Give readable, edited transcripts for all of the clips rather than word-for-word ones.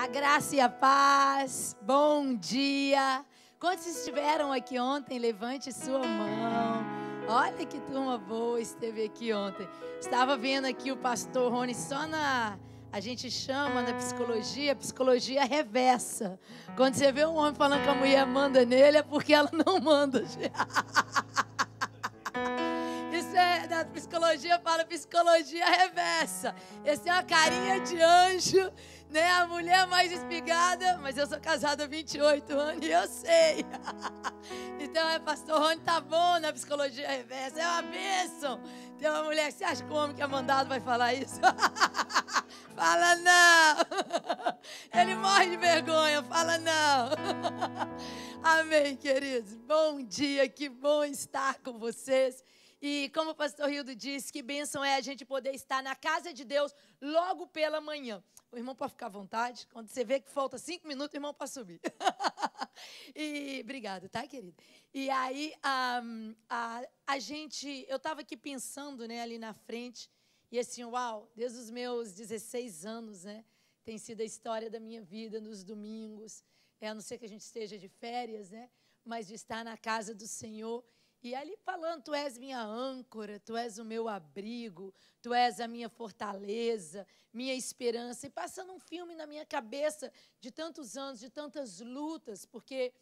A graça e a paz, bom dia. Quantos estiveram aqui ontem? Levante sua mão. Olha que turma boa esteve aqui ontem. Estava vendo aqui o pastor Rony só a gente chama na psicologia reversa. Quando você vê um homem falando que a mulher manda nele, é porque ela não manda. Isso é, da psicologia, fala psicologia reversa. Essa é uma carinha de anjo, né? A mulher mais espigada, mas eu sou casada há 28 anos e eu sei. Então, pastor Rony tá bom na psicologia reversa, é uma bênção. Tem uma mulher, você acha que o homem que é mandado vai falar isso? Fala não. Ele morre de vergonha, fala não. Amém, queridos. Bom dia, que bom estar com vocês. E como o pastor Hildo disse, que bênção é a gente poder estar na casa de Deus logo pela manhã. O irmão pode ficar à vontade. Quando você vê que falta 5 minutos, o irmão pode subir. E obrigado, tá, querido? E aí, eu estava aqui pensando, né, ali na frente, e assim, uau, desde os meus 16 anos, né, tem sido a história da minha vida nos domingos, a não ser que a gente esteja de férias, né, mas de estar na casa do Senhor. E ali falando, tu és minha âncora, tu és o meu abrigo, tu és a minha fortaleza, minha esperança. E passando um filme na minha cabeça de tantos anos, de tantas lutas, porque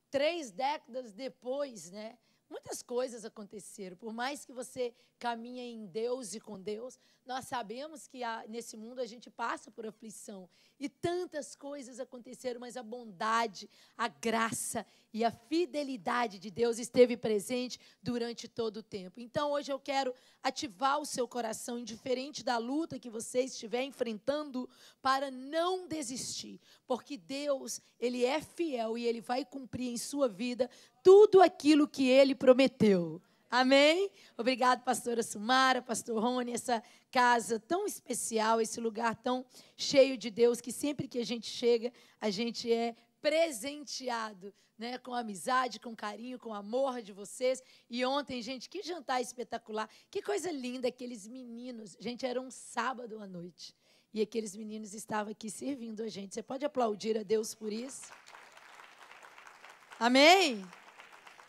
3 décadas depois, né, muitas coisas aconteceram. Por mais que você caminhe em Deus e com Deus, nós sabemos que nesse mundo a gente passa por aflição. E tantas coisas aconteceram, mas a bondade, a graça e a fidelidade de Deus esteve presente durante todo o tempo. Então, hoje eu quero ativar o seu coração, indiferente da luta que você estiver enfrentando, para não desistir. Porque Deus, Ele é fiel e Ele vai cumprir em sua vida tudo aquilo que Ele prometeu. Amém? Obrigado, pastora Sumara, pastor Rony, essa casa tão especial, esse lugar tão cheio de Deus, que sempre que a gente chega, a gente é presenteado, né, com amizade, com carinho, com amor de vocês. E ontem, gente, que jantar espetacular, que coisa linda, aqueles meninos. Gente, era um sábado à noite, e aqueles meninos estavam aqui servindo a gente. Você pode aplaudir a Deus por isso? Amém?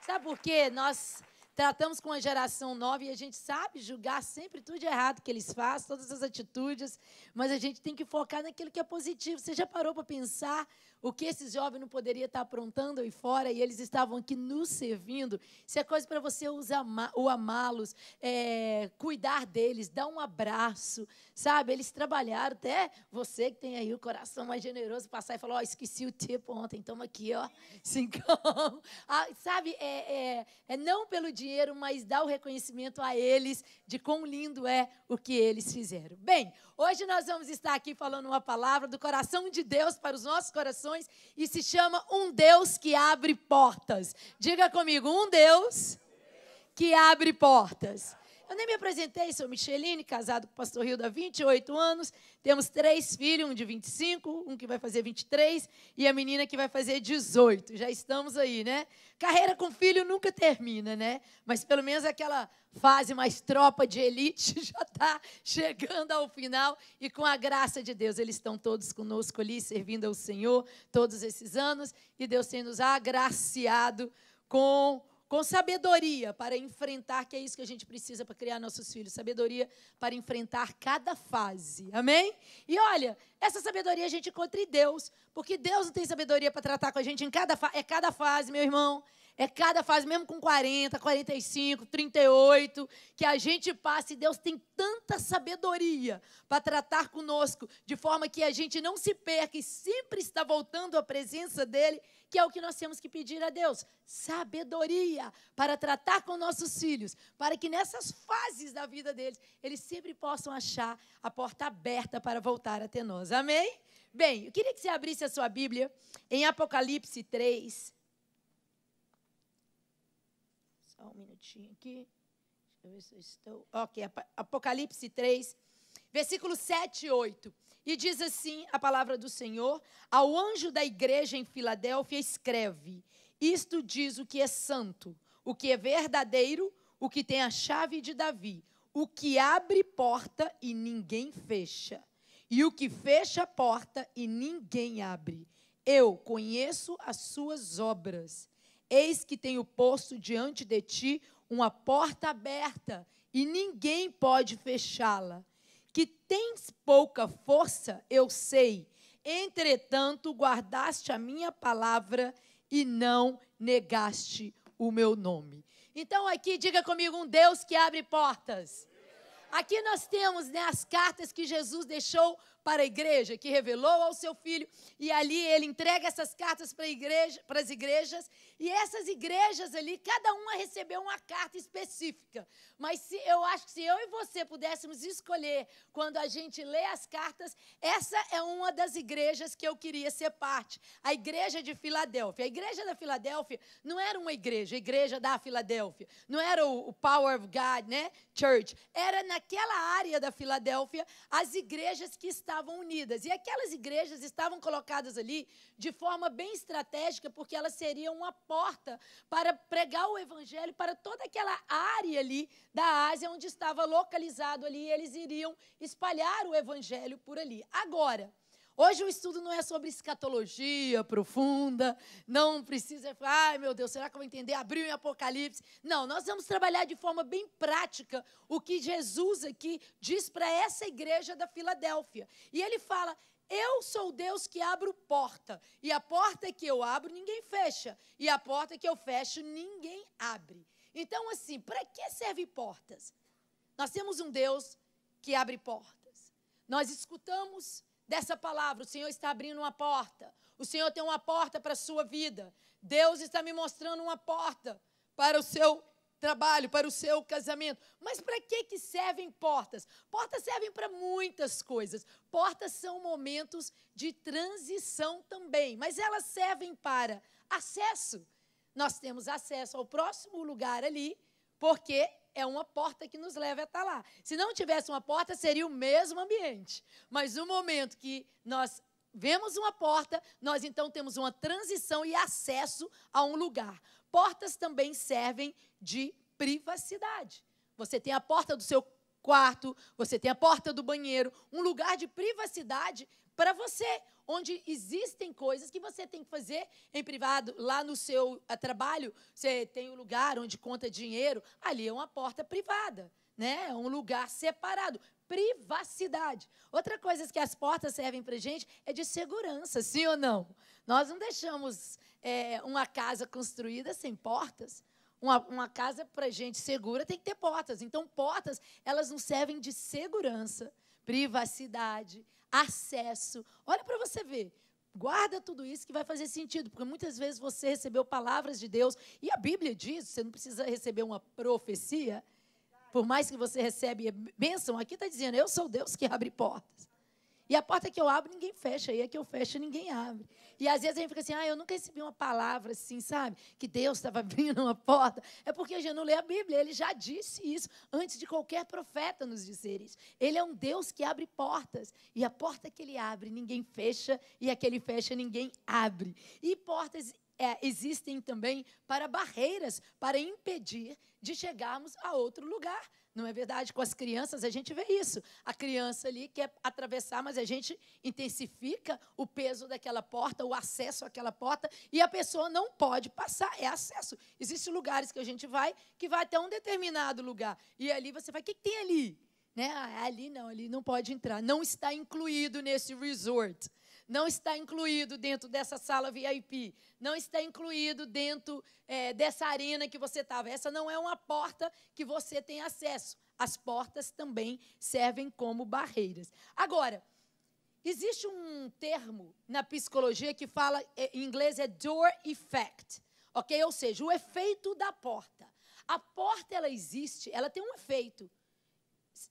Sabe por quê? Nós tratamos com a geração nova e a gente sabe julgar sempre tudo de errado que eles fazem, todas as atitudes, mas a gente tem que focar naquilo que é positivo. Você já parou para pensar o que esses jovens não poderiam estar aprontando aí fora e eles estavam aqui nos servindo? Isso é coisa para você amá-los, cuidar deles, dar um abraço, sabe? Eles trabalharam, até você que tem aí o coração mais generoso, passar e falar, ó, esqueci o tipo ontem, toma aqui, ó, 5. Sabe, não pelo dinheiro, mas dar o reconhecimento a eles de quão lindo é o que eles fizeram. Bem, hoje nós vamos estar aqui falando uma palavra do coração de Deus para os nossos corações e se chama Um Deus que Abre Portas. Diga comigo, um Deus que abre portas. Eu nem me apresentei, sou Micheline, casado com o pastor Hildo há 28 anos. Temos 3 filhos, um de 25, um que vai fazer 23 e a menina que vai fazer 18. Já estamos aí, né? Carreira com filho nunca termina, né? Mas pelo menos aquela fase mais tropa de elite já está chegando ao final. E com a graça de Deus, eles estão todos conosco ali, servindo ao Senhor todos esses anos. E Deus tem nos agraciado com sabedoria para enfrentar, que é isso que a gente precisa para criar nossos filhos, sabedoria para enfrentar cada fase, amém? E olha, essa sabedoria a gente encontra em Deus, porque Deus não tem sabedoria para tratar com a gente em cada fase, meu irmão, é cada fase, mesmo com 40, 45, 38, que a gente passa, e Deus tem tanta sabedoria para tratar conosco, de forma que a gente não se perca e sempre está voltando à presença dEle, que é o que nós temos que pedir a Deus, sabedoria para tratar com nossos filhos, para que nessas fases da vida deles, eles sempre possam achar a porta aberta para voltar até nós, amém? Bem, eu queria que você abrisse a sua Bíblia em Apocalipse 3, só um minutinho aqui, deixa eu ver se eu estou, ok, Apocalipse 3, versículos 7 e 8. E diz assim a palavra do Senhor: ao anjo da igreja em Filadélfia escreve, isto diz o que é santo, o que é verdadeiro, o que tem a chave de Davi, o que abre porta e ninguém fecha, e o que fecha a porta e ninguém abre. Eu conheço as suas obras. Eis que tenho posto diante de ti uma porta aberta, e ninguém pode fechá-la. Que tens pouca força, eu sei. Entretanto, guardaste a minha palavra e não negaste o meu nome. Então, aqui, diga comigo, um Deus que abre portas. Aqui nós temos, né, as cartas que Jesus deixou para a igreja, que revelou ao seu filho, e ali ele entrega essas cartas para as igrejas, e essas igrejas ali, cada uma recebeu uma carta específica. Mas eu acho que se eu e você pudéssemos escolher, quando a gente lê as cartas, essa é uma das igrejas que eu queria ser parte, a igreja de Filadélfia. A igreja da Filadélfia não era uma igreja, a igreja da Filadélfia, não era o Power of God, né, Church, era naquela área da Filadélfia, as igrejas que estavam unidas. E aquelas igrejas estavam colocadas ali de forma bem estratégica, porque elas seriam uma porta para pregar o evangelho para toda aquela área ali da Ásia, onde estava localizado ali, e eles iriam espalhar o evangelho por ali. Agora, hoje o estudo não é sobre escatologia profunda, não precisa falar, ai meu Deus, será que eu vou entender? Abriu em Apocalipse. Não, nós vamos trabalhar de forma bem prática o que Jesus aqui diz para essa igreja da Filadélfia. E ele fala, eu sou o Deus que abro porta, e a porta que eu abro ninguém fecha, e a porta que eu fecho ninguém abre. Então assim, para que servem portas? Nós temos um Deus que abre portas. Nós escutamos dessa palavra, o Senhor está abrindo uma porta, o Senhor tem uma porta para a sua vida, Deus está me mostrando uma porta para o seu trabalho, para o seu casamento. Mas para que servem portas? Portas servem para muitas coisas. Portas são momentos de transição também, mas elas servem para acesso. Nós temos acesso ao próximo lugar ali, porque é uma porta que nos leva até lá. Se não tivesse uma porta, seria o mesmo ambiente. Mas no momento que nós vemos uma porta, nós então temos uma transição e acesso a um lugar. Portas também servem de privacidade. Você tem a porta do seu quarto, você tem a porta do banheiro, um lugar de privacidade para você, onde existem coisas que você tem que fazer em privado. Lá no seu trabalho, você tem um lugar onde conta dinheiro, ali é uma porta privada, né? É um lugar separado. Privacidade. Outra coisa que as portas servem para a gente é de segurança, sim ou não? Nós não deixamos uma casa construída sem portas. Uma casa para a gente segura tem que ter portas. Então, portas, elas nos servem de segurança, privacidade, acesso. Olha para você ver. Guarda tudo isso que vai fazer sentido, porque muitas vezes você recebeu palavras de Deus, e a Bíblia diz, você não precisa receber uma profecia, por mais que você recebe bênção, aqui está dizendo, eu sou Deus que abre portas. E a porta que eu abro, ninguém fecha. E a que eu fecho, ninguém abre. E às vezes a gente fica assim, eu nunca recebi uma palavra assim, sabe? Que Deus estava abrindo uma porta. É porque a gente não lê a Bíblia. Ele já disse isso antes de qualquer profeta nos dizer isso. Ele é um Deus que abre portas. E a porta que ele abre, ninguém fecha. E a que ele fecha, ninguém abre. E portas existem também para barreiras, para impedir de chegarmos a outro lugar. Não é verdade? Com as crianças a gente vê isso. A criança ali quer atravessar, mas a gente intensifica o peso daquela porta, o acesso àquela porta, e a pessoa não pode passar, é acesso. Existem lugares que a gente vai, que vai até um determinado lugar, e ali você vai, o que tem ali? Né? Ali não pode entrar, não está incluído nesse resort. Não está incluído dentro dessa sala VIP, não está incluído dentro dessa arena que você estava. Essa não é uma porta que você tem acesso. As portas também servem como barreiras. Agora, existe um termo na psicologia que fala, em inglês é door effect, ok? Ou seja, o efeito da porta. A porta, ela existe, ela tem um efeito.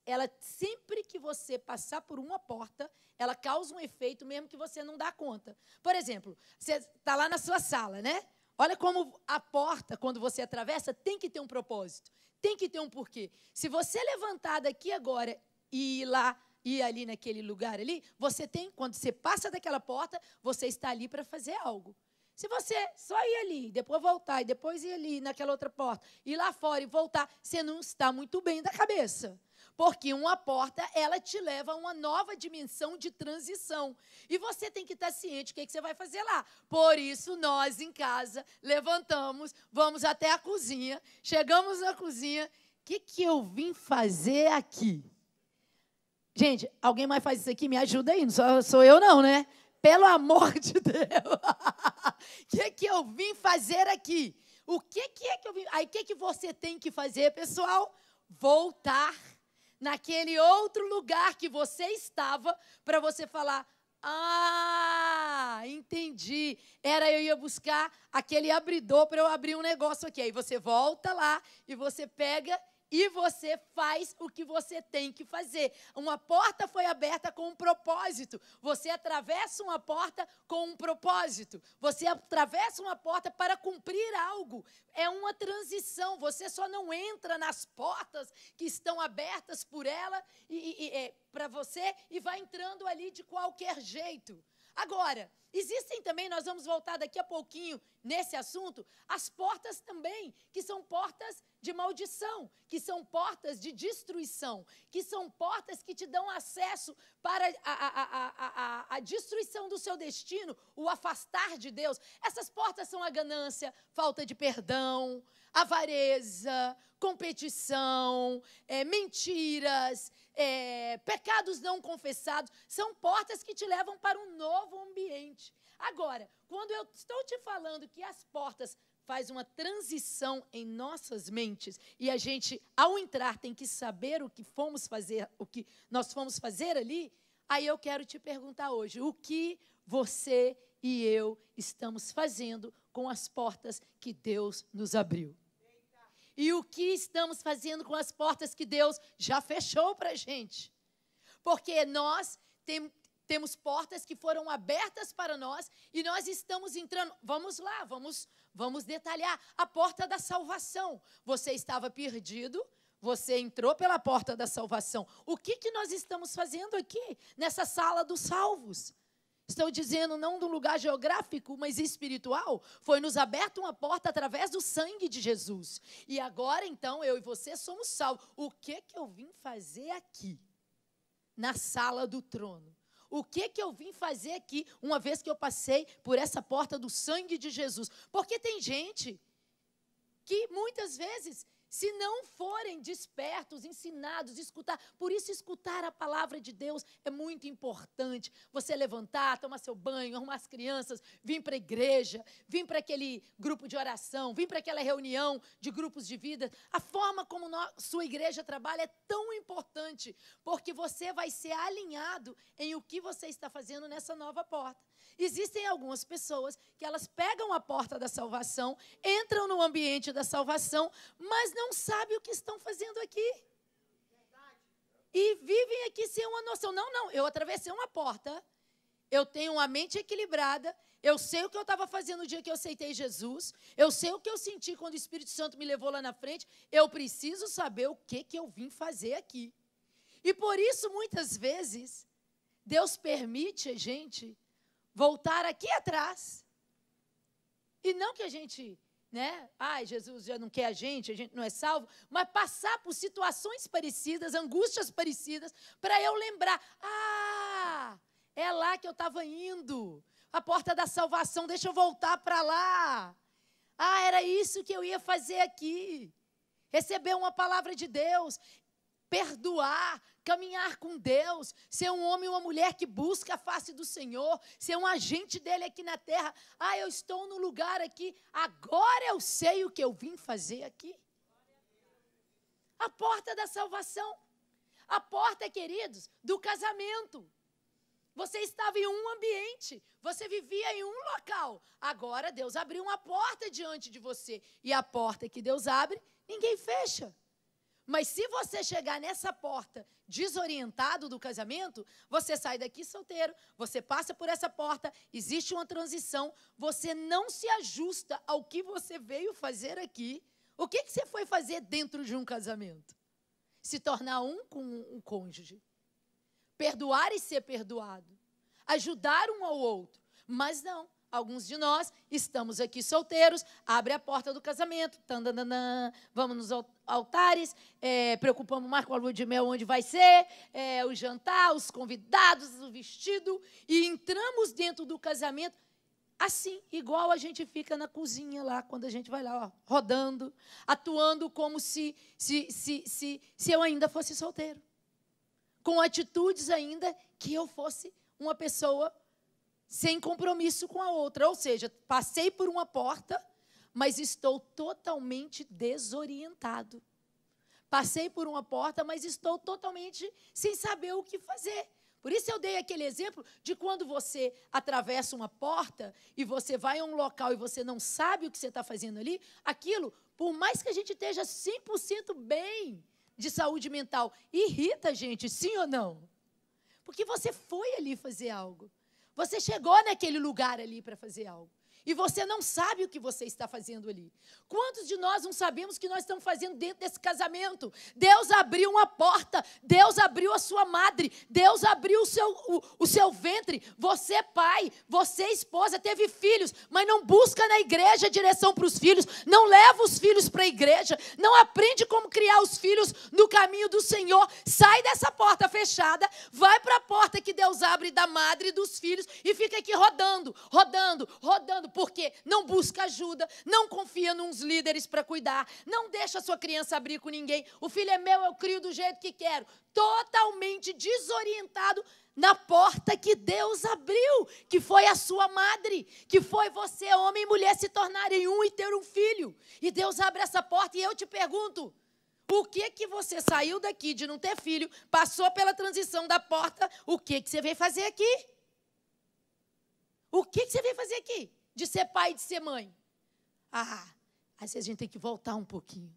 Ela, sempre que você passar por uma porta, ela causa um efeito mesmo que você não dá conta. Por exemplo, você está lá na sua sala, né? Olha como a porta, quando você atravessa, tem que ter um propósito, tem que ter um porquê. Se você levantar daqui agora e ir lá, ir ali naquele lugar ali, você tem, quando você passa daquela porta, você está ali para fazer algo. Se você só ir ali, depois voltar, e depois ir ali naquela outra porta, ir lá fora e voltar, você não está muito bem da cabeça. Porque uma porta, ela te leva a uma nova dimensão de transição. E você tem que estar ciente do que você vai fazer lá. Por isso, nós em casa levantamos, vamos até a cozinha, chegamos na cozinha. O que eu vim fazer aqui? Gente, alguém mais faz isso aqui? Me ajuda aí, não sou eu não, né? Pelo amor de Deus. O que eu vim fazer aqui? O que é que eu vim... Aí, o que você tem que fazer, pessoal? Voltar naquele outro lugar que você estava para você falar, entendi. Eu ia buscar aquele abridor para eu abrir um negócio aqui. Aí você volta lá e você pega e você faz o que você tem que fazer. Uma porta foi aberta com um propósito. Você atravessa uma porta com um propósito. Você atravessa uma porta para cumprir algo. É uma transição. Você só não entra nas portas que estão abertas por ela para você e vai entrando ali de qualquer jeito. Agora, existem também, nós vamos voltar daqui a pouquinho nesse assunto, as portas também, que são portas de maldição, que são portas de destruição, que são portas que te dão acesso para a destruição do seu destino, o afastar de Deus. Essas portas são a ganância, falta de perdão, avareza, competição, mentiras, pecados não confessados. São portas que te levam para um novo ambiente. Agora, quando eu estou te falando que as portas faz uma transição em nossas mentes e a gente, ao entrar, tem que saber o que nós fomos fazer ali, aí eu quero te perguntar hoje, o que você e eu estamos fazendo com as portas que Deus nos abriu? E o que estamos fazendo com as portas que Deus já fechou para a gente? Porque nós temos portas que foram abertas para nós e nós estamos entrando. Vamos lá, vamos detalhar. A porta da salvação. Você estava perdido, você entrou pela porta da salvação. O que nós estamos fazendo aqui, nessa sala dos salvos? Estou dizendo não do lugar geográfico, mas espiritual. Foi nos aberta uma porta através do sangue de Jesus. E agora, então, eu e você somos salvos. O que eu vim fazer aqui, na sala do trono? O que eu vim fazer aqui, uma vez que eu passei por essa porta do sangue de Jesus? Porque tem gente que, muitas vezes, se não forem despertos, ensinados, escutar. Por isso, escutar a palavra de Deus é muito importante. Você levantar, tomar seu banho, arrumar as crianças, vir para a igreja, vir para aquele grupo de oração, vir para aquela reunião de grupos de vida. A forma como sua igreja trabalha é tão importante, porque você vai ser alinhado em o que você está fazendo nessa nova porta. Existem algumas pessoas que elas pegam a porta da salvação, entram no ambiente da salvação, mas não sabem o que estão fazendo aqui. E vivem aqui sem uma noção. Não, eu atravessei uma porta, eu tenho uma mente equilibrada, eu sei o que eu estava fazendo no dia que eu aceitei Jesus, eu sei o que eu senti quando o Espírito Santo me levou lá na frente, eu preciso saber o que eu vim fazer aqui. E por isso, muitas vezes, Deus permite a gente voltar aqui atrás. E não que a gente, Jesus já não quer a gente não é salvo, mas passar por situações parecidas, angústias parecidas, para eu lembrar, é lá que eu estava indo, a porta da salvação, deixa eu voltar para lá. Era isso que eu ia fazer aqui. Receber uma palavra de Deus, perdoar, caminhar com Deus, ser um homem e uma mulher que busca a face do Senhor, ser um agente dele aqui na terra. Eu estou no lugar aqui, agora eu sei o que eu vim fazer aqui. A porta da salvação. A porta, queridos, do casamento. Você estava em um ambiente, você vivia em um local. Agora Deus abriu uma porta diante de você. E a porta que Deus abre, ninguém fecha. Mas se você chegar nessa porta desorientado do casamento, você sai daqui solteiro, você passa por essa porta, existe uma transição, você não se ajusta ao que você veio fazer aqui. O que você foi fazer dentro de um casamento? Se tornar um com um cônjuge. Perdoar e ser perdoado. Ajudar um ao outro. Mas não. Alguns de nós estamos aqui solteiros, abre a porta do casamento, vamos nos altares, preocupamos mais com a lua de mel, onde vai ser, o jantar, os convidados, o vestido, e entramos dentro do casamento, assim, igual a gente fica na cozinha lá, quando a gente vai lá, ó, rodando, atuando como se eu ainda fosse solteiro. Com atitudes ainda que eu fosse uma pessoa sem compromisso com a outra. Ou seja, passei por uma porta, mas estou totalmente desorientado. Passei por uma porta, mas estou totalmente sem saber o que fazer. Por isso eu dei aquele exemplo de quando você atravessa uma porta e você vai a um local e você não sabe o que você está fazendo ali, aquilo, por mais que a gente esteja 100% bem de saúde mental, irrita a gente, sim ou não? Porque você foi ali fazer algo. Você chegou naquele lugar ali para fazer algo. E você não sabe o que você está fazendo ali. Quantos de nós não sabemos o que nós estamos fazendo dentro desse casamento? Deus abriu uma porta, Deus abriu a sua madre, Deus abriu o seu ventre. Você, pai, você, esposa, teve filhos, mas não busca na igreja direção para os filhos, não leva os filhos para a igreja, não aprende como criar os filhos no caminho do Senhor. Sai dessa porta fechada, vai para a porta que Deus abre da madre e dos filhos e fica aqui rodando, rodando, rodando. Porque não busca ajuda, não confia nos líderes para cuidar, não deixa a sua criança abrir com ninguém. O filho é meu, eu crio do jeito que quero. Totalmente desorientado na porta que Deus abriu, que foi a sua madre, que foi você, homem e mulher, se tornarem um e ter um filho. E Deus abre essa porta e eu te pergunto, o que você saiu daqui de não ter filho, passou pela transição da porta, o que você veio fazer aqui? O que você veio fazer aqui? De ser pai e de ser mãe. Às vezes a gente tem que voltar um pouquinho.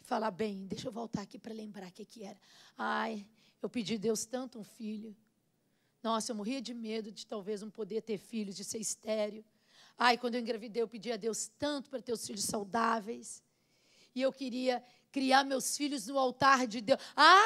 Falar, bem, deixa eu voltar aqui para lembrar o que era. Eu pedi a Deus tanto um filho. Nossa, eu morria de medo de talvez não poder ter filhos, de ser estéril. Quando eu engravidei, eu pedi a Deus tanto para ter os filhos saudáveis. E eu queria criar meus filhos no altar de Deus.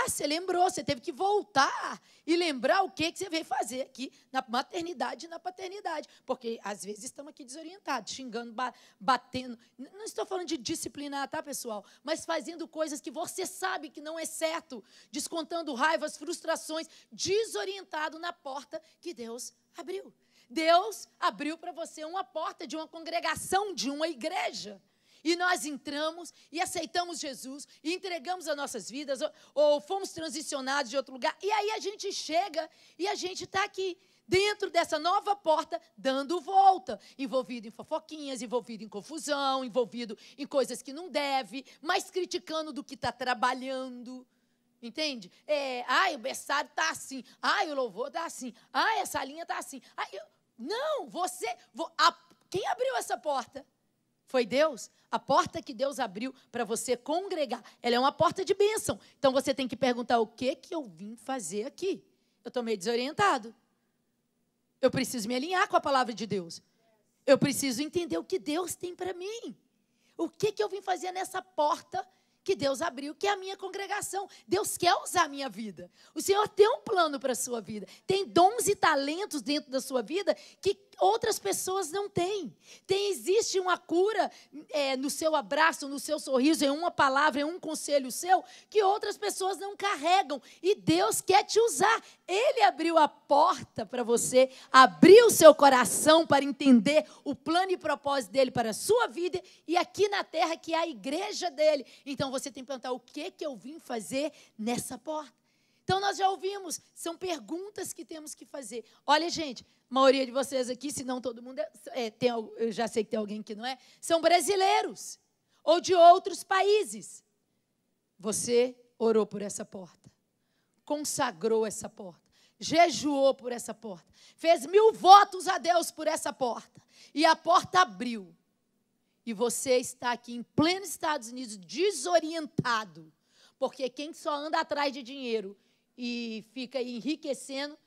Você lembrou, você teve que voltar e lembrar o que você veio fazer aqui na maternidade e na paternidade. Porque, às vezes, estamos aqui desorientados, xingando, batendo. Não estou falando de disciplinar, tá, pessoal? Mas fazendo coisas que você sabe que não é certo, descontando raivas, frustrações, desorientado na porta que Deus abriu. Deus abriu para você uma porta de uma congregação, de uma igreja. E nós entramos e aceitamos Jesus e entregamos as nossas vidas ou fomos transicionados de outro lugar. E aí a gente chega e a gente está aqui, dentro dessa nova porta, dando volta. Envolvido em fofoquinhas, envolvido em confusão, envolvido em coisas que não deve, mas criticando do que está trabalhando. Entende? O berçário está assim. O louvor está assim. Essa linha está assim. Não, quem abriu essa porta? Foi Deus. A porta que Deus abriu para você congregar, ela é uma porta de bênção. Então, você tem que perguntar, o que eu vim fazer aqui? Eu estou meio desorientado. Eu preciso me alinhar com a palavra de Deus. Eu preciso entender o que Deus tem para mim. O que eu vim fazer nessa porta que Deus abriu, que é a minha congregação. Deus quer usar a minha vida. O Senhor tem um plano para a sua vida. Tem dons e talentos dentro da sua vida que outras pessoas não têm. Existe uma cura no seu abraço, no seu sorriso, em uma palavra, em um conselho seu, que outras pessoas não carregam. E Deus quer te usar. Ele abriu a porta para você, abriu o seu coração para entender o plano e propósito dele para a sua vida e aqui na terra, que é a igreja dele. Então, você tem que perguntar, o que eu vim fazer nessa porta? Então, nós já ouvimos, são perguntas que temos que fazer. Olha, gente, a maioria de vocês aqui, se não todo mundo, eu já sei que tem alguém que não é, são brasileiros ou de outros países. Você orou por essa porta, consagrou essa porta, jejuou por essa porta, fez 1000 votos a Deus por essa porta, e a porta abriu. E você está aqui em pleno Estados Unidos desorientado, porque quem só anda atrás de dinheiro e fica enriquecendo,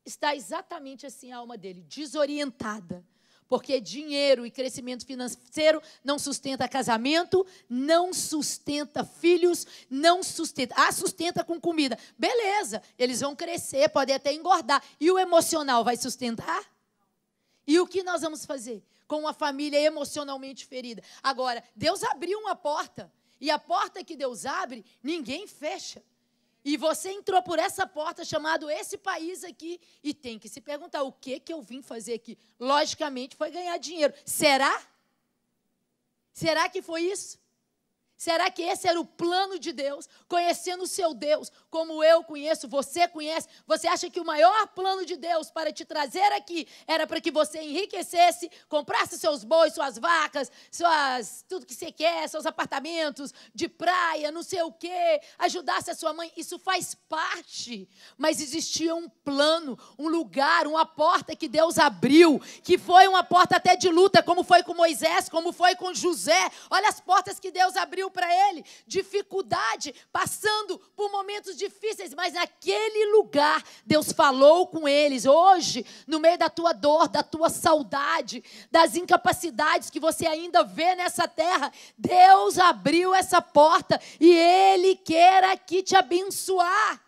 está exatamente assim a alma dele, desorientada. Porque dinheiro e crescimento financeiro não sustenta casamento, não sustenta filhos, não sustenta. Sustenta com comida. Beleza, eles vão crescer, podem até engordar. E o emocional vai sustentar? E o que nós vamos fazer com uma família emocionalmente ferida? Agora, Deus abriu uma porta. E a porta que Deus abre, ninguém fecha. E você entrou por essa porta, chamado esse país aqui, e tem que se perguntar, o que eu vim fazer aqui? Logicamente, foi ganhar dinheiro. Será? Será que foi isso? Será que esse era o plano de Deus? Conhecendo o seu Deus, como eu conheço, você conhece. Você acha que o maior plano de Deus para te trazer aqui era para que você enriquecesse, comprasse seus bois, suas vacas, tudo que você quer, seus apartamentos de praia, não sei o quê, ajudasse a sua mãe? Isso faz parte. Mas existia um plano, um lugar, uma porta que Deus abriu, que foi uma porta até de luta, como foi com Moisés, como foi com José. Olha as portas que Deus abriu para ele, dificuldade, passando por momentos difíceis, mas naquele lugar Deus falou com eles. Hoje, no meio da tua dor, da tua saudade, das incapacidades que você ainda vê nessa terra, Deus abriu essa porta e Ele quer aqui te abençoar.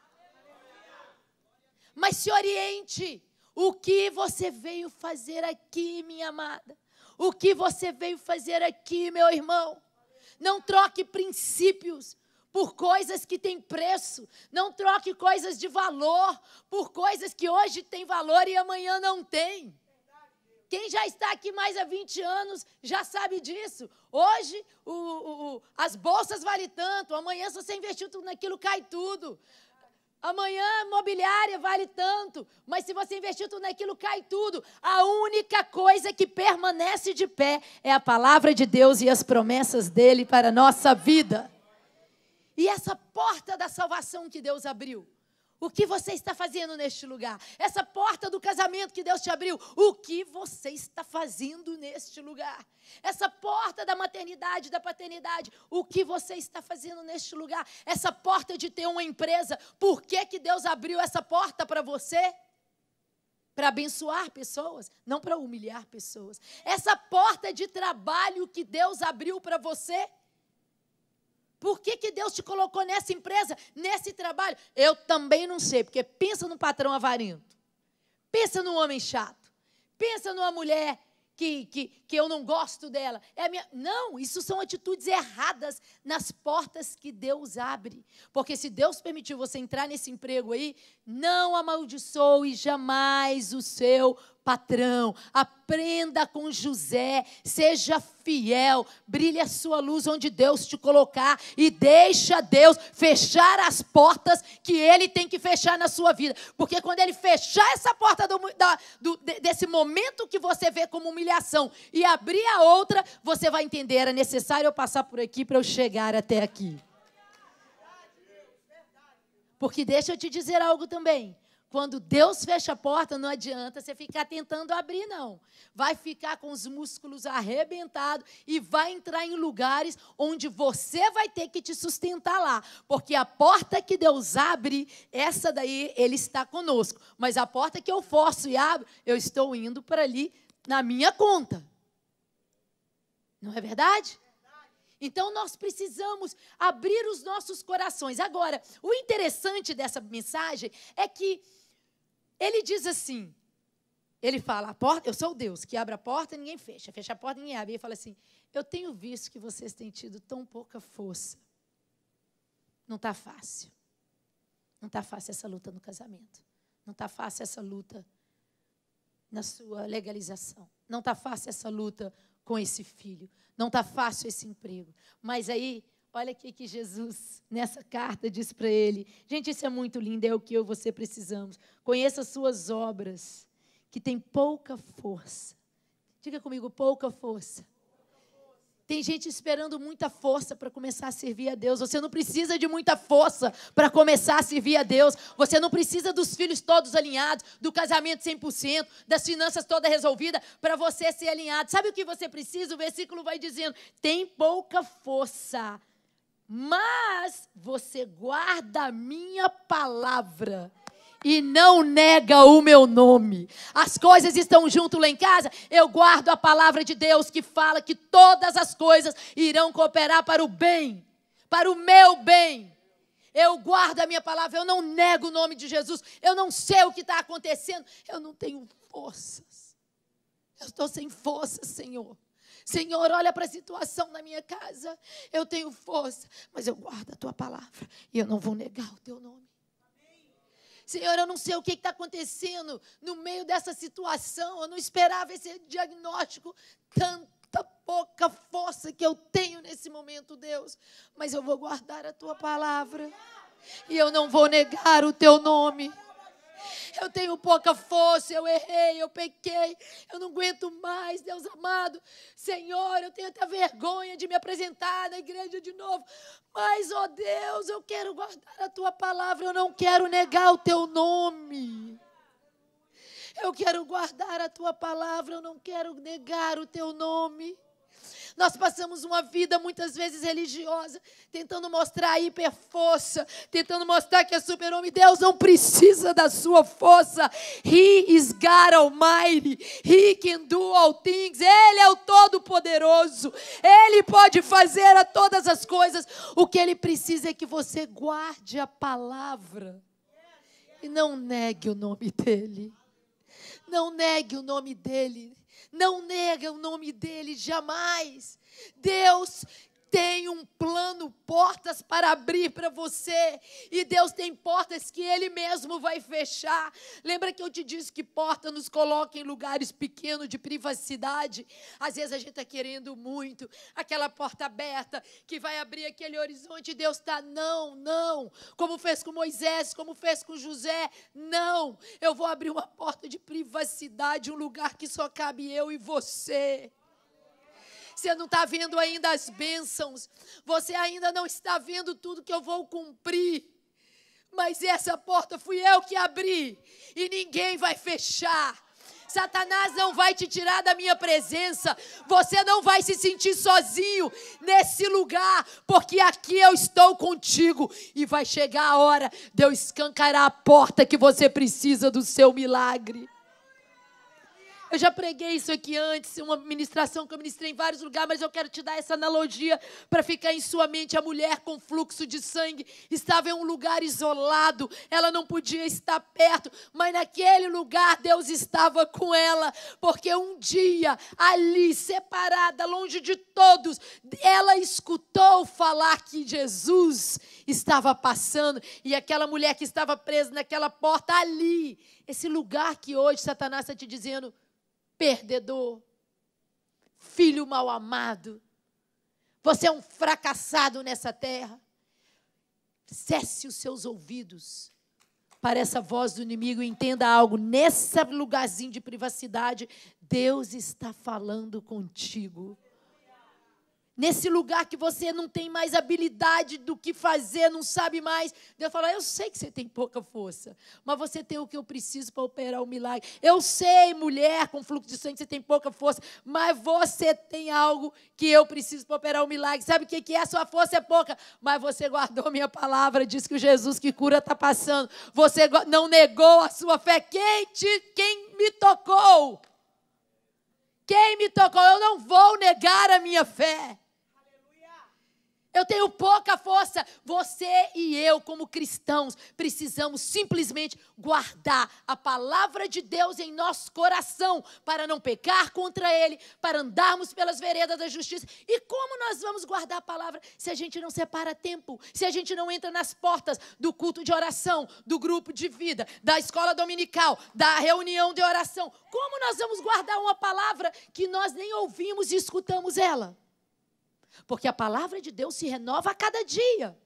Mas se oriente, o que você veio fazer aqui, minha amada? O que você veio fazer aqui, meu irmão? Não troque princípios por coisas que têm preço. Não troque coisas de valor por coisas que hoje têm valor e amanhã não tem. Quem já está aqui mais há 20 anos já sabe disso. Hoje as bolsas valem tanto, amanhã se você investir tudo naquilo, cai tudo. Amanhã a imobiliária vale tanto, mas se você investir tudo naquilo, cai tudo. A única coisa que permanece de pé é a palavra de Deus e as promessas dele para a nossa vida. E essa porta da salvação que Deus abriu, o que você está fazendo neste lugar? Essa porta do casamento que Deus te abriu, o que você está fazendo neste lugar? Essa porta da maternidade, da paternidade, o que você está fazendo neste lugar? Essa porta de ter uma empresa, por que Deus abriu essa porta para você? Para abençoar pessoas, não para humilhar pessoas. Essa porta de trabalho que Deus abriu para você, por que Deus te colocou nessa empresa, nesse trabalho? Eu também não sei, porque pensa num patrão avarento, pensa num homem chato, pensa numa mulher que eu não gosto dela. Não, isso são atitudes erradas nas portas que Deus abre. Porque se Deus permitiu você entrar nesse emprego aí, não amaldiçoe jamais o seu patrão. Aprenda com José, seja fiel, brilhe a sua luz onde Deus te colocar e deixa Deus fechar as portas que Ele tem que fechar na sua vida. Porque quando Ele fechar essa porta desse momento que você vê como humilhação e abrir a outra, você vai entender, era necessário eu passar por aqui para eu chegar até aqui. Porque deixa eu te dizer algo também. Quando Deus fecha a porta, não adianta você ficar tentando abrir, não. Vai ficar com os músculos arrebentados e vai entrar em lugares onde você vai ter que te sustentar lá. Porque a porta que Deus abre, essa daí, Ele está conosco. Mas a porta que eu forço e abro, eu estou indo para ali na minha conta. Não é verdade? Então, nós precisamos abrir os nossos corações. Agora, o interessante dessa mensagem é que ele diz assim, ele fala, a porta, eu sou o Deus que abre a porta e ninguém fecha. Fecha a porta e ninguém abre. E ele fala assim, eu tenho visto que vocês têm tido tão pouca força. Não está fácil. Não está fácil essa luta no casamento. Não está fácil essa luta na sua legalização. Não está fácil essa luta com esse filho. Não está fácil esse emprego. Mas aí, olha aqui que Jesus, nessa carta, diz para ele, gente, isso é muito lindo, é o que eu e você precisamos. Conheça as suas obras, que tem pouca força. Diga comigo, pouca força. Tem gente esperando muita força para começar a servir a Deus. Você não precisa de muita força para começar a servir a Deus. Você não precisa dos filhos todos alinhados, do casamento 100%, das finanças todas resolvidas para você ser alinhado. Sabe o que você precisa? O versículo vai dizendo, tem pouca força, mas você guarda a minha palavra e não nega o meu nome. As coisas estão junto lá em casa, eu guardo a palavra de Deus que fala que todas as coisas irão cooperar para o bem, para o meu bem. Eu guardo a minha palavra, eu não nego o nome de Jesus, eu não sei o que está acontecendo, eu não tenho forças. Eu estou sem forças, Senhor. Senhor, olha para a situação na minha casa. Eu tenho força, mas eu guardo a tua palavra e eu não vou negar o teu nome. Senhor, eu não sei o que está acontecendo no meio dessa situação. Eu não esperava esse diagnóstico, tanta pouca força que eu tenho nesse momento, Deus. Mas eu vou guardar a tua palavra e eu não vou negar o teu nome. Eu tenho pouca força, eu errei, eu pequei, eu não aguento mais, Deus amado. Senhor, eu tenho até vergonha de me apresentar na igreja de novo. Mas, ó Deus, eu quero guardar a tua palavra, eu não quero negar o teu nome. Eu quero guardar a tua palavra, eu não quero negar o teu nome. Nós passamos uma vida muitas vezes religiosa, tentando mostrar a hiperforça, tentando mostrar que é super-homem. Deus não precisa da sua força. He is God Almighty. He can do all things. Ele é o Todo-Poderoso. Ele pode fazer a todas as coisas. O que Ele precisa é que você guarde a palavra e não negue o nome dEle. Não negue o nome dEle. Não nega o nome dEle jamais. Deus tem um plano, portas para abrir para você. E Deus tem portas que Ele mesmo vai fechar. Lembra que eu te disse que porta nos coloca em lugares pequenos de privacidade? Às vezes a gente está querendo muito. Aquela porta aberta que vai abrir aquele horizonte. Deus está, não. Como fez com Moisés, como fez com José. Não, eu vou abrir uma porta de privacidade, um lugar que só cabe eu e você. Você não está vendo ainda as bênçãos. Você ainda não está vendo tudo que eu vou cumprir. Mas essa porta fui eu que abri. E ninguém vai fechar. Satanás não vai te tirar da minha presença. Você não vai se sentir sozinho nesse lugar. Porque aqui eu estou contigo. E vai chegar a hora de eu escancarar a porta que você precisa do seu milagre. Eu já preguei isso aqui antes, uma ministração que eu ministrei em vários lugares, mas eu quero te dar essa analogia para ficar em sua mente. A mulher com fluxo de sangue estava em um lugar isolado, ela não podia estar perto, mas naquele lugar Deus estava com ela, porque um dia, ali, separada, longe de todos, ela escutou falar que Jesus estava passando, e aquela mulher que estava presa naquela porta ali, esse lugar que hoje Satanás está te dizendo, perdedor, filho mal amado, você é um fracassado nessa terra. Cesse os seus ouvidos para essa voz do inimigo e entenda algo. Nesse lugarzinho de privacidade, Deus está falando contigo. Nesse lugar que você não tem mais habilidade do que fazer, não sabe mais. Deus fala, eu sei que você tem pouca força, mas você tem o que eu preciso para operar o milagre. Eu sei, mulher com fluxo de sangue, você tem pouca força, mas você tem algo que eu preciso para operar o milagre. Sabe o que é? A sua força é pouca, mas você guardou minha palavra, diz que o Jesus que cura está passando. Você não negou a sua fé. Quem me tocou? Quem me tocou? Eu não vou negar a minha fé. Eu tenho pouca força. Você e eu, como cristãos, precisamos simplesmente guardar a palavra de Deus em nosso coração para não pecar contra Ele, para andarmos pelas veredas da justiça. E como nós vamos guardar a palavra se a gente não separa tempo, se a gente não entra nas portas do culto de oração, do grupo de vida, da escola dominical, da reunião de oração? Como nós vamos guardar uma palavra que nós nem ouvimos e escutamos ela? Porque a palavra de Deus se renova a cada dia.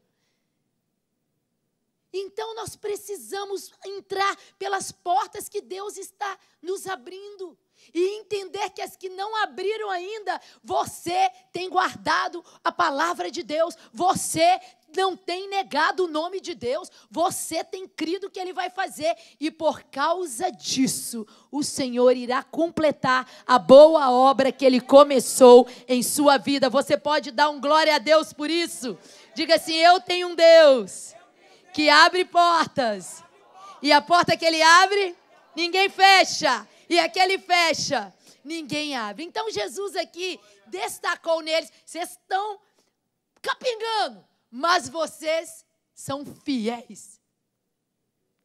Então nós precisamos entrar pelas portas que Deus está nos abrindo. E entender que as que não abriram ainda, você tem guardado a palavra de Deus. Você não tem negado o nome de Deus. Você tem crido que Ele vai fazer. E por causa disso, o Senhor irá completar a boa obra que Ele começou em sua vida. Você pode dar um glória a Deus por isso? Diga assim, eu tenho um Deus que abre portas. E a porta que Ele abre, ninguém fecha. E a que Ele fecha, ninguém abre. Então Jesus aqui destacou neles, vocês estão capingando, mas vocês são fiéis.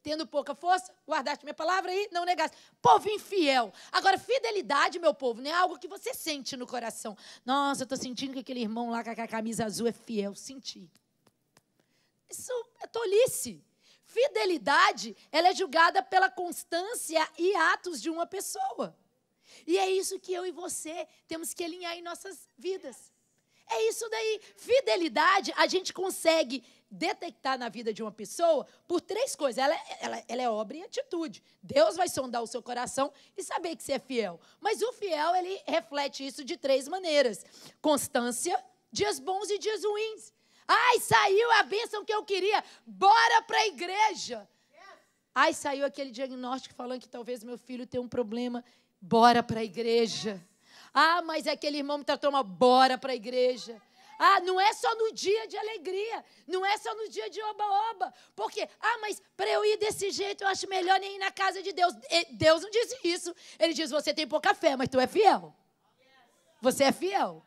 tendo pouca força, guardaste minha palavra e não negaste. Povo infiel. Agora, fidelidade, meu povo, não é algo que você sente no coração. Nossa, eu estou sentindo que aquele irmão lá com a camisa azul é fiel. Senti. Isso é tolice. Fidelidade, ela é julgada pela constância e atos de uma pessoa. E é isso que eu e você temos que alinhar em nossas vidas. É isso daí. Fidelidade, a gente consegue detectar na vida de uma pessoa por 3 coisas. Ela é obra e atitude. Deus vai sondar o seu coração e saber que você é fiel. Mas o fiel, ele reflete isso de 3 maneiras. Constância, dias bons e dias ruins. Ai, saiu a bênção que eu queria. Bora para a igreja. Ai, saiu aquele diagnóstico falando que talvez meu filho tenha um problema. Bora para a igreja. Ah, mas aquele irmão me tratou mal. Bora para a igreja. Ah, não é só no dia de alegria. Não é só no dia de oba-oba. Porque, mas para eu ir desse jeito, eu acho melhor nem ir na casa de Deus. Deus não disse isso. Ele diz, você tem pouca fé, mas tu é fiel. Você é fiel.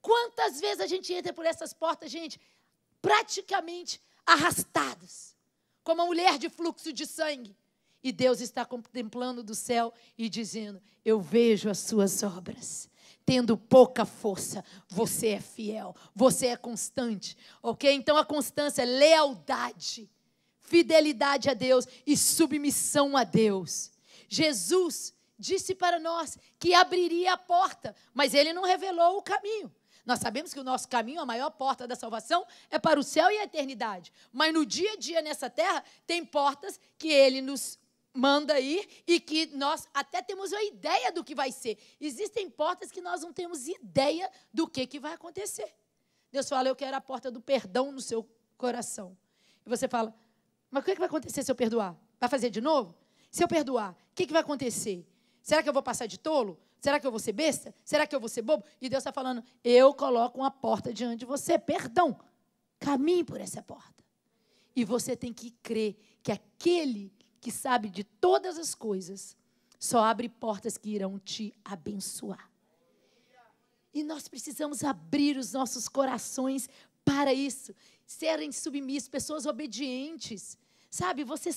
Quantas vezes a gente entra por essas portas, gente, praticamente arrastados, como uma mulher de fluxo de sangue. E Deus está contemplando do céu e dizendo, eu vejo as suas obras. Tendo pouca força, você é fiel, você é constante, ok? Então a constância é lealdade, fidelidade a Deus e submissão a Deus. Jesus disse para nós que abriria a porta, mas Ele não revelou o caminho. Nós sabemos que o nosso caminho, a maior porta da salvação, é para o céu e a eternidade. Mas no dia a dia nessa terra, tem portas que Ele nos manda ir e que nós até temos uma ideia do que vai ser. Existem portas que nós não temos ideia do que vai acontecer. Deus fala, eu quero a porta do perdão no seu coração. E você fala, mas o que vai acontecer se eu perdoar? Vai fazer de novo? Se eu perdoar, o que vai acontecer? Será que eu vou passar de tolo? Será que eu vou ser besta? Será que eu vou ser bobo? E Deus está falando, eu coloco uma porta diante de você, perdão. Caminhe por essa porta. E você tem que crer que aquele que sabe de todas as coisas, só abre portas que irão te abençoar. E nós precisamos abrir os nossos corações para isso, serem submissos, pessoas obedientes. Sabe, você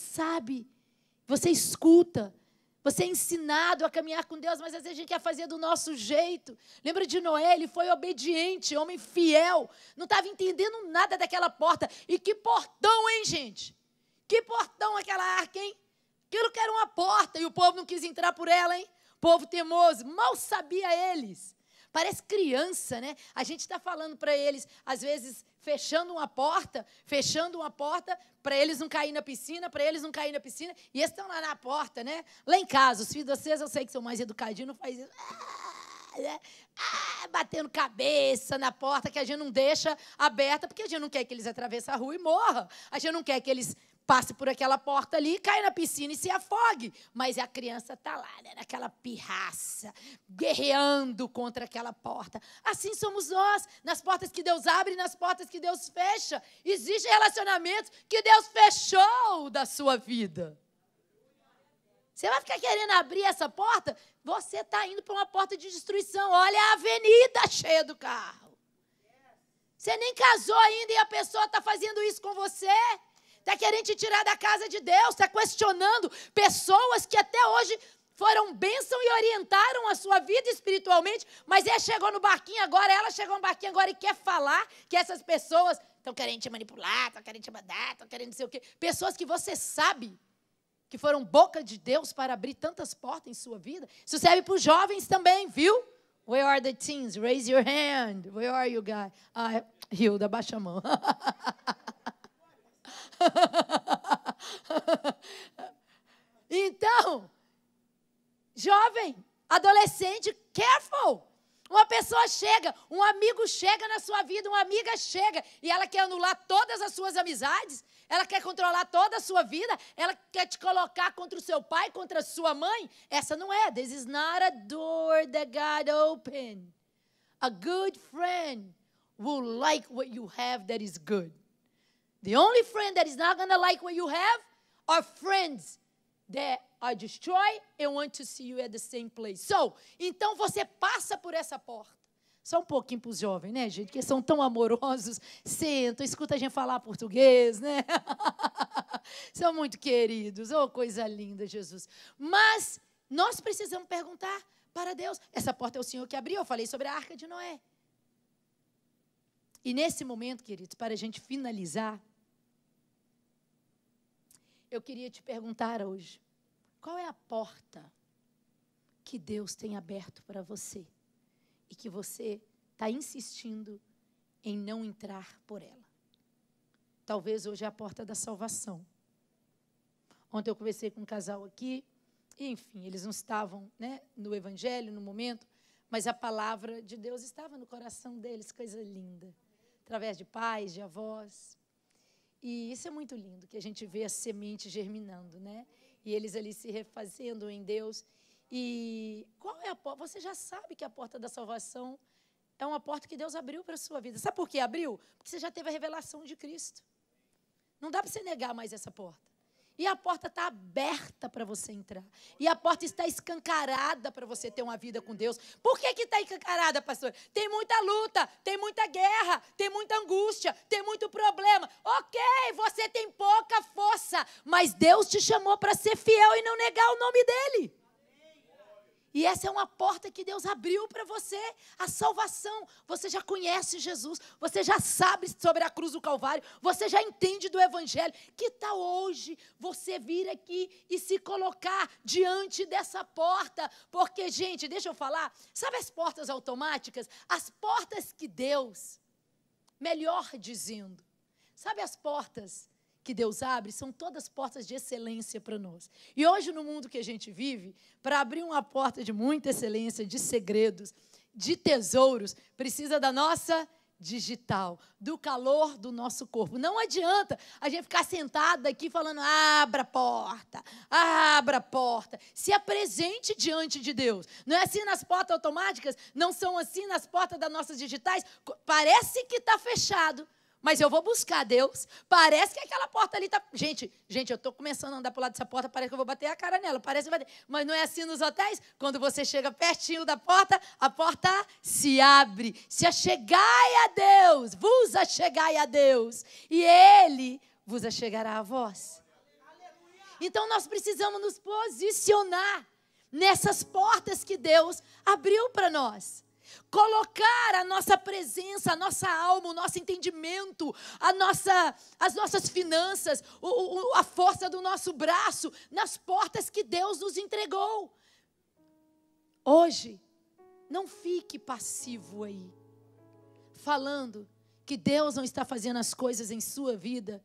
escuta, você é ensinado a caminhar com Deus, mas às vezes a gente quer fazer do nosso jeito. Lembra de Noé? Ele foi obediente, homem fiel, não estava entendendo nada daquela porta. E que portão, hein, gente? Que portão aquela arca, hein? Aquilo que era uma porta e o povo não quis entrar por ela, hein? Povo teimoso, mal sabia eles. Parece criança, né? A gente está falando para eles, às vezes, fechando uma porta, para eles não caírem na piscina, e eles estão lá na porta, né? Lá em casa, os filhos de vocês, eu sei que são mais educadinhos, não faz isso. Batendo cabeça na porta que a gente não deixa aberta, porque a gente não quer que eles atravessem a rua e morram. A gente não quer que eles passem por aquela porta ali, caia na piscina e se afogue. Mas a criança está lá, né, naquela pirraça, guerreando contra aquela porta. Assim somos nós, nas portas que Deus abre e nas portas que Deus fecha. Existem relacionamentos que Deus fechou da sua vida. Você vai ficar querendo abrir essa porta? Você está indo para uma porta de destruição. Olha a avenida cheia do carro. Você nem casou ainda e a pessoa está fazendo isso com você. Está querendo te tirar da casa de Deus. Está questionando pessoas que até hoje foram bênção e orientaram a sua vida espiritualmente. Mas ela chegou no barquinho agora e quer falar que essas pessoas estão querendo te manipular, estão querendo te mandar, estão querendo não sei o quê. Pessoas que você sabe que foram boca de Deus para abrir tantas portas em sua vida. Isso serve para os jovens também, viu? Where are the teens? Raise your hand. Where are you guys? Hilda, baixa a mão. Então, jovem, adolescente, careful. Uma pessoa chega, um amigo chega na sua vida, uma amiga chega e ela quer anular todas as suas amizades, ela quer controlar toda a sua vida, ela quer te colocar contra o seu pai, contra a sua mãe. Essa não é. This is not a door that God opened. A good friend will like what you have that is good. The only friend that is not going to like what you have are friends that are destroyed and want to see you at the same place. So, então você passa por essa porta. Só um pouquinho para os jovens, né, gente? Que são tão amorosos, sentam, escuta a gente falar português, né? São muito queridos. Oh, coisa linda, Jesus. Mas nós precisamos perguntar para Deus. Essa porta é o Senhor que abriu. Eu falei sobre a Arca de Noé. E nesse momento, queridos, para a gente finalizar, eu queria te perguntar hoje, qual é a porta que Deus tem aberto para você e que você está insistindo em não entrar por ela? Talvez hoje é a porta da salvação. Ontem eu conversei com um casal aqui, e, enfim, eles não estavam, né, no Evangelho, no momento, mas a palavra de Deus estava no coração deles, coisa linda. Através de pais, de avós. E isso é muito lindo, que a gente vê a semente germinando, né? E eles ali se refazendo em Deus. E qual é a porta? Você já sabe que a porta da salvação é uma porta que Deus abriu para a sua vida. Sabe por que abriu? Porque você já teve a revelação de Cristo. Não dá para você negar mais essa porta. E a porta está aberta para você entrar. E a porta está escancarada para você ter uma vida com Deus. Por que está escancarada, pastor? Tem muita luta, tem muita guerra, tem muita angústia, tem muito problema. Ok, você tem pouca força, mas Deus te chamou para ser fiel e não negar o nome dEle. E essa é uma porta que Deus abriu para você, a salvação. Você já conhece Jesus, você já sabe sobre a cruz do Calvário, você já entende do Evangelho. Que tal hoje você vir aqui e se colocar diante dessa porta? Porque, gente, deixa eu falar, sabe as portas automáticas? As portas que Deus, melhor dizendo, sabe as portas que Deus abre, são todas portas de excelência para nós. E hoje, no mundo que a gente vive, para abrir uma porta de muita excelência, de segredos, de tesouros, precisa da nossa digital, do calor do nosso corpo. Não adianta a gente ficar sentada aqui falando, abra a porta, abra a porta. Se apresente diante de Deus. Não é assim nas portas automáticas? Não são assim nas portas das nossas digitais? Parece que está fechado. Mas eu vou buscar Deus. Parece que aquela porta ali está... Gente, eu estou começando a andar para o lado dessa porta, parece que eu vou bater a cara nela. Parece que vai... Mas não é assim nos hotéis? Quando você chega pertinho da porta, a porta se abre. Se achegai a Deus, vos achegai a Deus, e Ele vos achegará a vós. Então, nós precisamos nos posicionar nessas portas que Deus abriu para nós. Colocar a nossa presença, a nossa alma, o nosso entendimento, as nossas finanças, a força do nosso braço nas portas que Deus nos entregou. Hoje, não fique passivo aí, falando que Deus não está fazendo as coisas em sua vida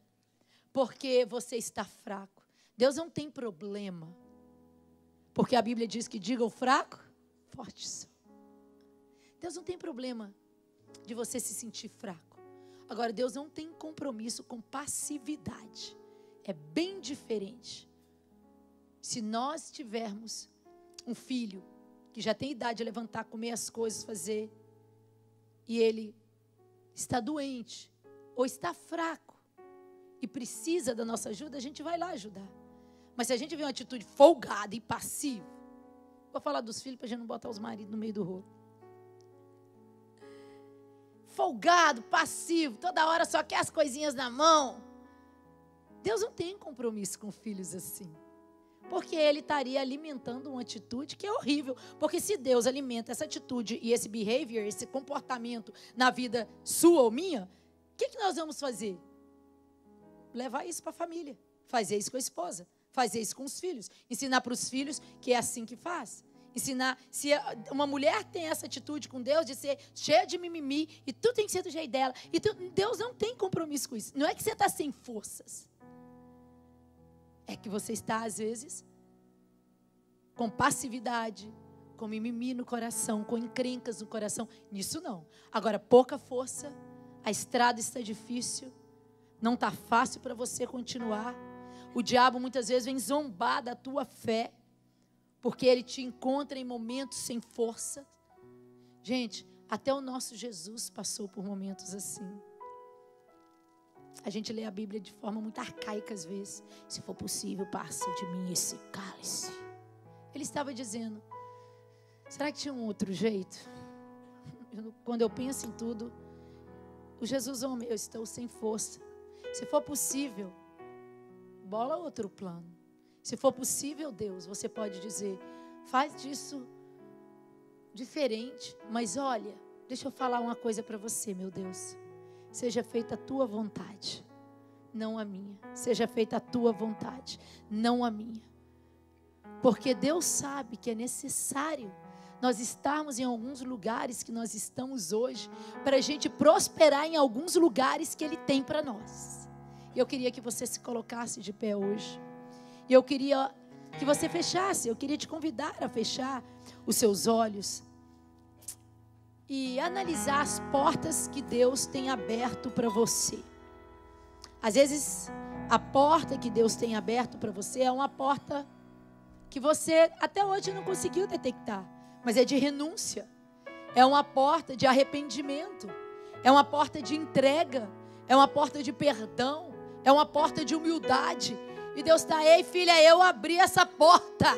porque você está fraco. Deus não tem problema, porque a Bíblia diz que diga o fraco, forte são. Deus não tem problema de você se sentir fraco. Agora, Deus não tem compromisso com passividade. É bem diferente. Se nós tivermos um filho que já tem idade de levantar, comer as coisas, fazer, e ele está doente ou está fraco e precisa da nossa ajuda, a gente vai lá ajudar. Mas se a gente vê uma atitude folgada e passiva, vou falar dos filhos para a gente não botar os maridos no meio do rolo. Folgado, passivo, toda hora só quer as coisinhas na mão. Deus não tem compromisso com filhos assim. Porque Ele estaria alimentando uma atitude que é horrível. Porque se Deus alimenta essa atitude e esse behavior, esse comportamento na vida sua ou minha, o que nós vamos fazer? Levar isso para a família. Fazer isso com a esposa. Fazer isso com os filhos. Ensinar para os filhos que é assim que faz. Ensinar, se uma mulher tem essa atitude com Deus, de ser cheia de mimimi, e tudo tem que ser do jeito dela, e Deus não tem compromisso com isso. Não é que você está sem forças. É que você está, às vezes, com passividade, com mimimi no coração, com encrencas no coração. Nisso não. Agora, pouca força, a estrada está difícil, não está fácil para você continuar. O diabo muitas vezes vem zombar da tua fé, porque ele te encontra em momentos sem força. Gente, até o nosso Jesus passou por momentos assim. A gente lê a Bíblia de forma muito arcaica às vezes. Se for possível, passa de mim esse cálice. Ele estava dizendo, será que tinha um outro jeito? quando eu penso em tudo, o Jesus homem, eu estou sem força. Se for possível, bola outro plano. Se for possível, Deus, você pode dizer, faz disso diferente. Mas olha, deixa eu falar uma coisa para você, meu Deus. Seja feita a tua vontade, não a minha. Seja feita a tua vontade, não a minha. Porque Deus sabe que é necessário nós estarmos em alguns lugares que nós estamos hoje, para a gente prosperar em alguns lugares que Ele tem para nós. E eu queria que você se colocasse de pé hoje. E eu queria que você fechasse, eu queria te convidar a fechar os seus olhos e analisar as portas que Deus tem aberto para você. Às vezes, a porta que Deus tem aberto para você é uma porta que você até hoje não conseguiu detectar, mas é de renúncia, é uma porta de arrependimento, é uma porta de entrega, é uma porta de perdão, é uma porta de humildade. E Deus está, ei filha, eu abri essa porta,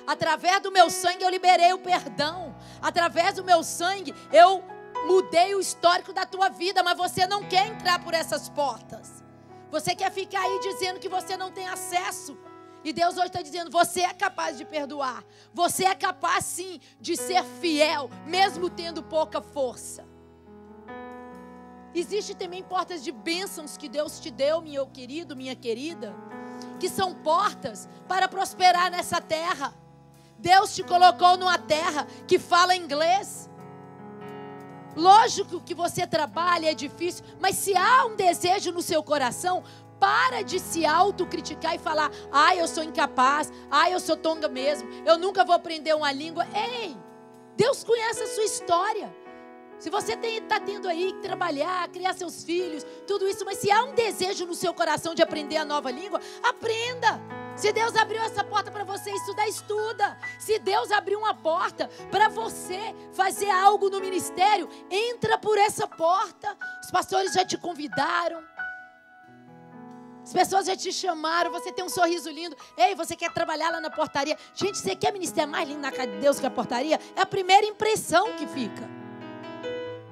através do meu sangue eu liberei o perdão, através do meu sangue eu mudei o histórico da tua vida, mas você não quer entrar por essas portas, você quer ficar aí dizendo que você não tem acesso. E Deus hoje está dizendo, você é capaz de perdoar, você é capaz sim de ser fiel, mesmo tendo pouca força. Existem também portas de bênçãos que Deus te deu, meu querido, minha querida, que são portas para prosperar nessa terra. Deus te colocou numa terra que fala inglês. Lógico que você trabalha, é difícil, mas se há um desejo no seu coração, para de se autocriticar e falar, eu sou incapaz, eu sou tonga mesmo, eu nunca vou aprender uma língua. Ei, Deus conhece a sua história. Se você está tendo aí que trabalhar, criar seus filhos, tudo isso, mas se há um desejo no seu coração de aprender a nova língua, aprenda. Se Deus abriu essa porta para você estudar, estuda. Se Deus abriu uma porta para você fazer algo no ministério, entra por essa porta. Os pastores já te convidaram. As pessoas já te chamaram, você tem um sorriso lindo. Ei, você quer trabalhar lá na portaria? Gente, você quer ministério mais lindo na casa de Deus que a portaria? É a primeira impressão que fica.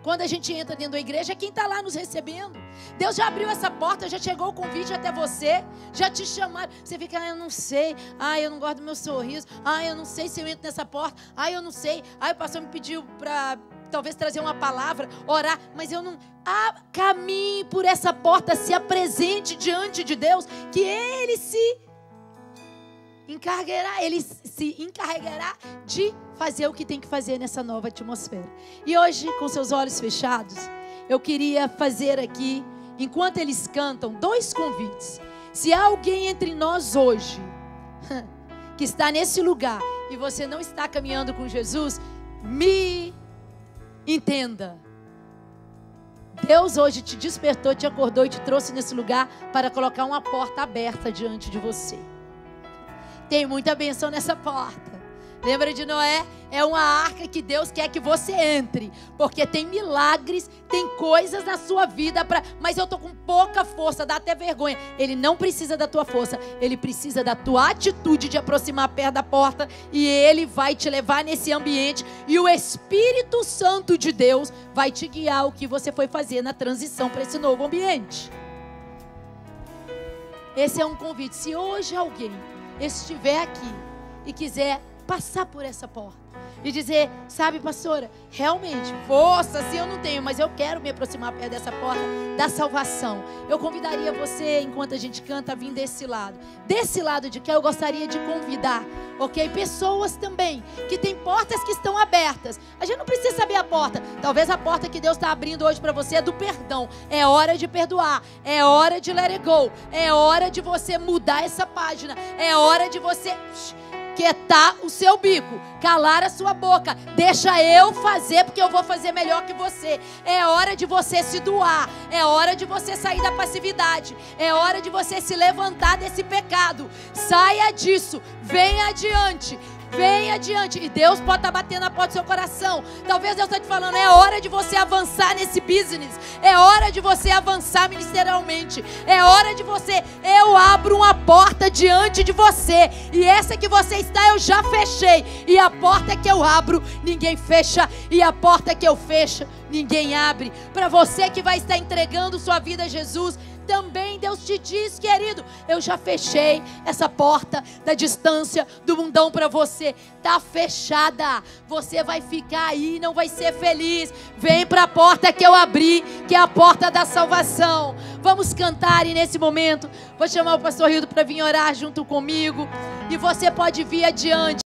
Quando a gente entra dentro da igreja, é quem está lá nos recebendo. Deus já abriu essa porta, já chegou o convite até você, já te chamaram. Você fica, eu não sei, eu não gosto do meu sorriso, eu não sei se eu entro nessa porta, eu não sei, o pastor me pediu para talvez trazer uma palavra, orar, mas eu não... caminhe por essa porta, se apresente diante de Deus, que Ele se encarregará de fazer o que tem que fazer nessa nova atmosfera. E hoje, com seus olhos fechados, eu queria fazer aqui, enquanto eles cantam, 2 convites. Se há alguém entre nós hoje, que está nesse lugar, e você não está caminhando com Jesus, me entenda. Deus hoje te despertou, te acordou e te trouxe nesse lugar para colocar uma porta aberta diante de você. Tem muita bênção nessa porta. Lembra de Noé? É uma arca que Deus quer que você entre, porque tem milagres, tem coisas na sua vida mas eu estou com pouca força, dá até vergonha. Ele não precisa da tua força, ele precisa da tua atitude de aproximar perto da porta, e ele vai te levar nesse ambiente, e o Espírito Santo de Deus vai te guiar o que você foi fazer na transição para esse novo ambiente. Esse é um convite. Se hoje alguém estiver aqui e quiser passar por essa porta e dizer, sabe, pastora, realmente, força assim eu não tenho, mas eu quero me aproximar perto dessa porta da salvação, eu convidaria você, enquanto a gente canta, a vir desse lado de cá. Eu gostaria de convidar, ok, pessoas também que tem portas que estão abertas. A gente não precisa saber a porta, talvez a porta que Deus está abrindo hoje para você é do perdão. É hora de perdoar, é hora de let it go, é hora de você mudar essa página, é hora de você quietar o seu bico, calar a sua boca. Deixa eu fazer, porque eu vou fazer melhor que você. É hora de você se doar, é hora de você sair da passividade, é hora de você se levantar desse pecado. Saia disso, venha adiante, Vem adiante. E Deus pode estar batendo na porta do seu coração. Talvez Deus está te falando, é hora de você avançar nesse business. É hora de você avançar ministerialmente. É hora de você, eu abro uma porta diante de você. E essa que você está, eu já fechei. E a porta que eu abro, ninguém fecha. E a porta que eu fecho, ninguém abre. Para você que vai estar entregando sua vida a Jesus, também Deus te diz, querido, eu já fechei essa porta da distância do mundão para você. Tá fechada. Você vai ficar aí, não vai ser feliz. Vem para a porta que eu abri, que é a porta da salvação. Vamos cantar, e nesse momento vou chamar o pastor Hildo para vir orar junto comigo. E você pode vir adiante.